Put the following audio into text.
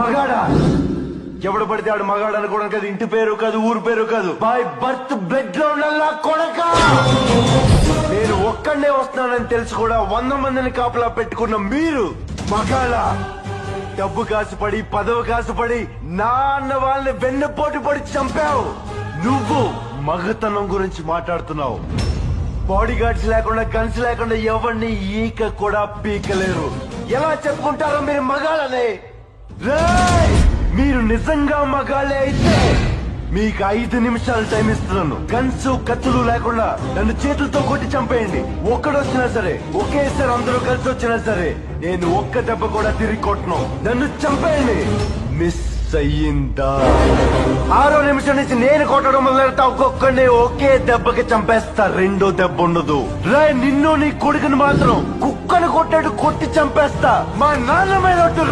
మగాడా? ఎవడు పడితే ఆడు మగాడు అనుకోవడం కాదు, ఇంటి పేరు కాదు, ఊరు పేరు కాదు, బై బర్త్ బ్లడ్ లో ఉన్న కొడక. నేను ఒక్కడే వస్తున్నానని తెలుసు కూడా 100 మందిని కాపలా పెట్టుకున్న మీరు మగాళ్ళ? డబ్బు కాసుపడి, పదవి కాసుపడి నా అన్న వాళ్ళని వెన్నుపోటు పడి చంపావు. నువ్వు మగతనం గురించి మాట్లాడుతున్నావు. బాడీ గార్డ్స్ లేకుండా, గన్స్ లేకుండా ఎవరిని ఈక కూడా పీకలేరు. ఎలా చెప్పుకుంటారో మీరు మగాళ్ళనే? రేయ్, మీరు నిజంగా మగాళ్ళే అయితే మీకు 5 నిమిషాలు టైం ఇస్తున్నాను. గన్స్, కత్తులు లేకుండా నన్ను చేతులతో కొట్టి చంపేయండి. ఒక్కడొచ్చినా సరే, ఒకేసారి అందరూ కలిసి వచ్చినా సరే, నేను ఒక్క దెబ్బ కూడా తిరిగి కొట్టను. నన్ను చంపేయండి. మిస్ అయ్యిందా? 6వ నిమిషం నుంచి నేను కొట్టడం మొదలెడతా. ఒక్కొక్కడిని ఒకే దెబ్బకి చంపేస్తా. రెండో దెబ్బ ఉండదు. నిన్ను నీ కొడుకుని మాత్రం కుక్కను కొట్టాడు కొట్టి చంపేస్తా. మా నాన్న మీద ఒట్టు.